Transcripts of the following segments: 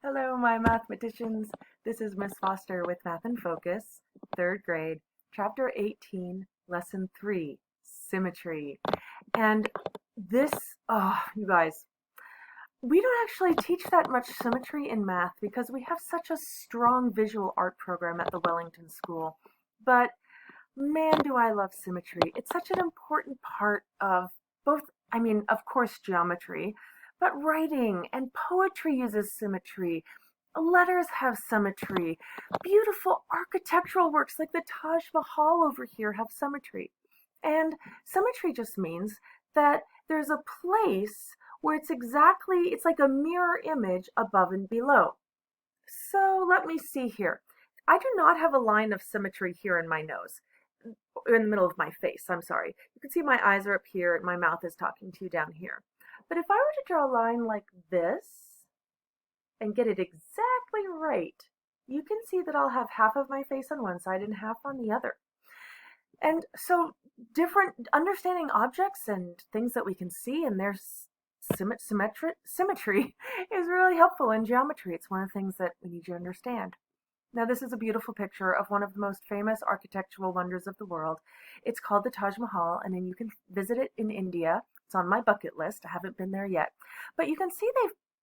Hello, my mathematicians. This is Miss Foster with Math in Focus, third grade, chapter 18, lesson 3, symmetry. And this, you guys, we don't actually teach that much symmetry in math because we have such a strong visual art program at the Wellington School. But man, do I love symmetry. It's such an important part of both, of course, geometry, but writing and poetry uses symmetry. Letters have symmetry. Beautiful architectural works like the Taj Mahal over here have symmetry. And symmetry just means that there's a place where it's like a mirror image above and below. So let me see here. I do not have a line of symmetry here in my nose, in the middle of my face. I'm sorry. You can see my eyes are up here and my mouth is talking to you down here. But if I were to draw a line like this and get it exactly right, you can see that I'll have half of my face on one side and half on the other. And so understanding objects and things that we can see and their symmetry is really helpful in geometry. It's one of the things that we need you to understand. Now, this is a beautiful picture of one of the most famous architectural wonders of the world. It's called the Taj Mahal, and then you can visit it in India. It's on my bucket list. I haven't been there yet. But you can see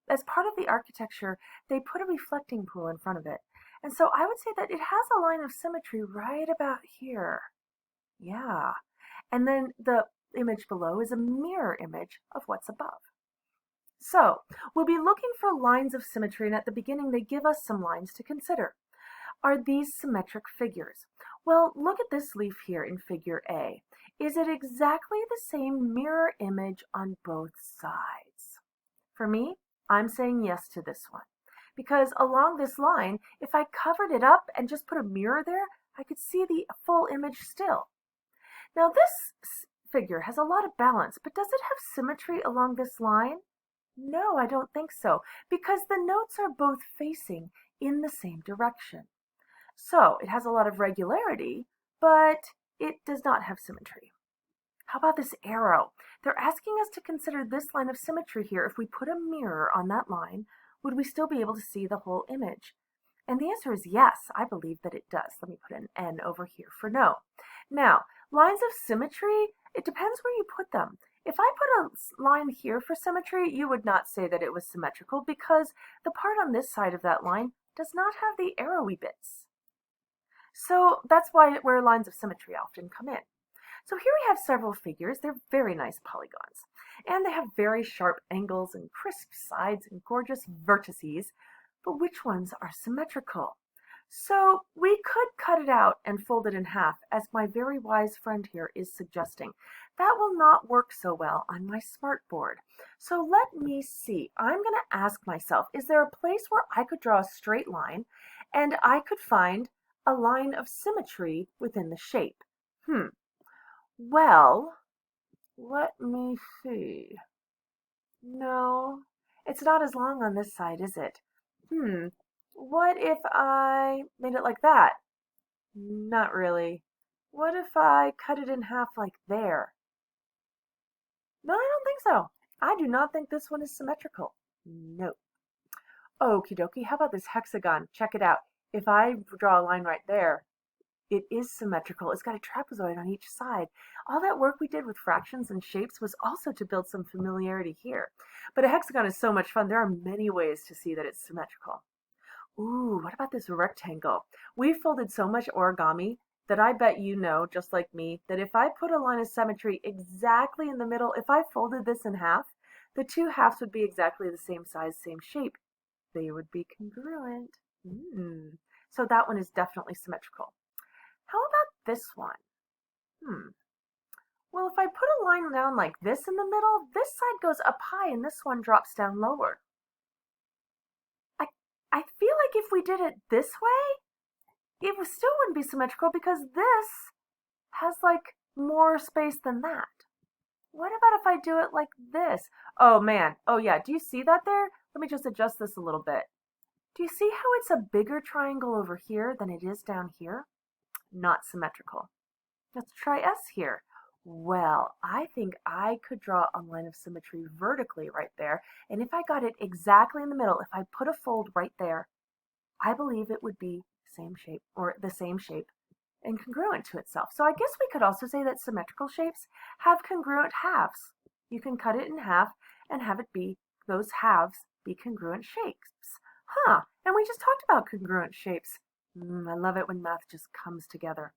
as part of the architecture, they put a reflecting pool in front of it. And so I would say that it has a line of symmetry right about here. Yeah. And then the image below is a mirror image of what's above. So we'll be looking for lines of symmetry, and at the beginning, they give us some lines to consider. Are these symmetric figures? Well, look at this leaf here in figure A. Is it exactly the same mirror image on both sides? For me, I'm saying yes to this one. Because along this line, if I covered it up and just put a mirror there, I could see the full image still. Now this figure has a lot of balance, but does it have symmetry along this line? No, I don't think so, because the notes are both facing in the same direction. So it has a lot of regularity, but it does not have symmetry. How about this arrow? They're asking us to consider this line of symmetry here. If we put a mirror on that line, would we still be able to see the whole image? And the answer is yes, I believe that it does. Let me put an N over here for no. Now, lines of symmetry, it depends where you put them. If I put a line here for symmetry, you would not say that it was symmetrical because the part on this side of that line does not have the arrowy bits. So that's where lines of symmetry often come in. So here we have several figures. They're very nice polygons. And they have very sharp angles and crisp sides and gorgeous vertices. But which ones are symmetrical? So we could cut it out and fold it in half, as my very wise friend here is suggesting. That will not work so well on my smartboard. So let me see. I'm going to ask myself, is there a place where I could draw a straight line and I could find a line of symmetry within the shape? Well, let me see. No, it's not as long on this side, is it? What if I made it like that? Not really. What if I cut it in half like there? No, I don't think so. I do not think this one is symmetrical. No. Okie dokie, how about this hexagon? Check it out. If I draw a line right there, it is symmetrical. It's got a trapezoid on each side. All that work we did with fractions and shapes was also to build some familiarity here. But a hexagon is so much fun. There are many ways to see that it's symmetrical. Ooh, what about this rectangle? We folded so much origami that I bet you know, just like me, that if I put a line of symmetry exactly in the middle, if I folded this in half, the two halves would be exactly the same size, same shape. They would be congruent. So that one is definitely symmetrical. How about this one? Well, if I put a line down like this in the middle, this side goes up high and this one drops down lower. I feel like if we did it this way, it still wouldn't be symmetrical because this has like more space than that. What about if I do it like this? Oh man, oh yeah, do you see that there? Let me just adjust this a little bit. Do you see how it's a bigger triangle over here than it is down here? Not symmetrical. Let's try S here. Well, I think I could draw a line of symmetry vertically right there, and if I got it exactly in the middle, if I put a fold right there, I believe it would be same shape or the same shape and congruent to itself. So I guess we could also say that symmetrical shapes have congruent halves. You can cut it in half and have it be those halves be congruent shapes. Huh, and we just talked about congruent shapes. I love it when math just comes together.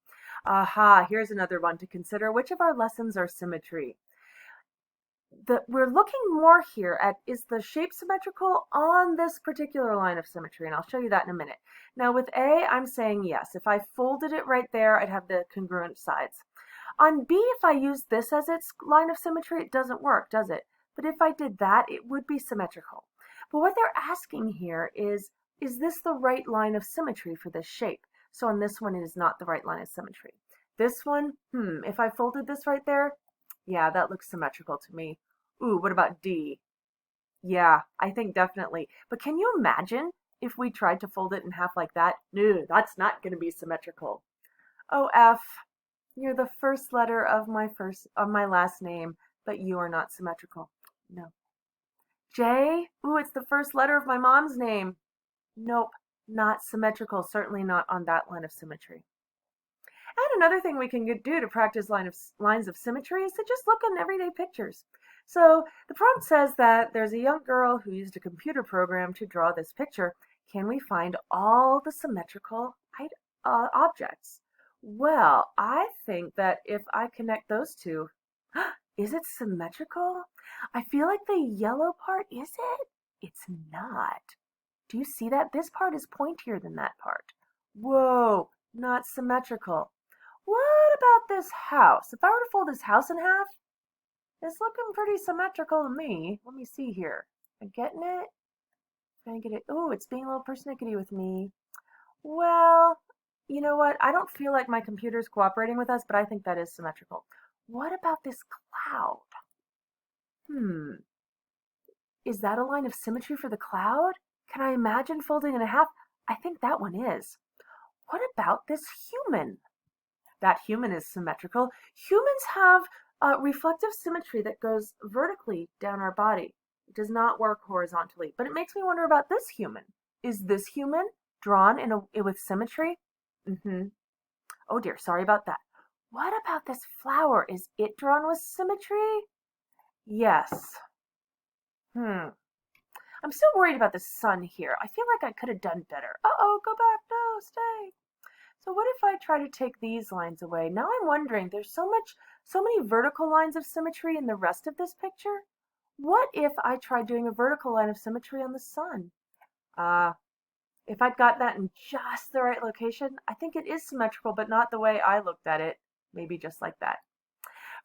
Aha, here's another one to consider. Which of our lessons are symmetry? We're looking more here at, is the shape symmetrical on this particular line of symmetry? And I'll show you that in a minute. Now with A, I'm saying yes. If I folded it right there, I'd have the congruent sides. On B, if I use this as its line of symmetry, it doesn't work, does it? But if I did that, it would be symmetrical. But what they're asking here is this the right line of symmetry for this shape? So on this one, it is not the right line of symmetry. This one, if I folded this right there, yeah, that looks symmetrical to me. Ooh, what about D? Yeah, I think definitely. But can you imagine if we tried to fold it in half like that? No, that's not going to be symmetrical. Oh, F, you're the first letter of my last name, but you are not symmetrical. No. J? Ooh, it's the first letter of my mom's name. Nope, not symmetrical, certainly not on that line of symmetry. And another thing we can do to practice lines of symmetry is to just look in everyday pictures. So the prompt says that there's a young girl who used a computer program to draw this picture. Can we find all the symmetrical objects? Well, I think that if I connect those two, is it symmetrical? I feel like the yellow part, is it? It's not. Do you see that? This part is pointier than that part. Whoa, not symmetrical. What about this house? If I were to fold this house in half, it's looking pretty symmetrical to me. Let me see here. Am I getting it? Trying to get it. Oh, it's being a little persnickety with me. Well, you know what? I don't feel like my computer's cooperating with us, but I think that is symmetrical. What about this cloud? Is that a line of symmetry for the cloud? Can I imagine folding in a half? I think that one is. What about this human? That human is symmetrical. Humans have reflective symmetry that goes vertically down our body. It does not work horizontally, but it makes me wonder about this human. Is this human drawn with symmetry? Oh dear, sorry about that. What about this flower? Is it drawn with symmetry? Yes. I'm still worried about the sun here. I feel like I could have done better. Uh-oh, go back. No, stay. So what if I try to take these lines away? Now I'm wondering, there's so many vertical lines of symmetry in the rest of this picture. What if I tried doing a vertical line of symmetry on the sun? If I'd got that in just the right location, I think it is symmetrical, but not the way I looked at it. Maybe just like that.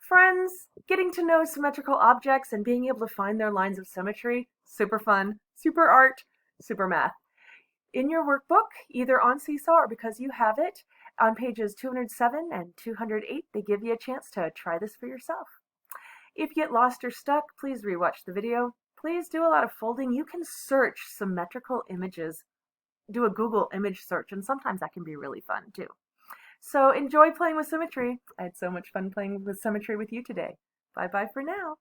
Friends, getting to know symmetrical objects and being able to find their lines of symmetry, super fun, super art, super math. In your workbook, either on Seesaw or because you have it, on pages 207 and 208, they give you a chance to try this for yourself. If you get lost or stuck, please rewatch the video. Please do a lot of folding. You can search symmetrical images. Do a Google image search, and sometimes that can be really fun too. So enjoy playing with symmetry. I had so much fun playing with symmetry with you today. Bye-bye for now.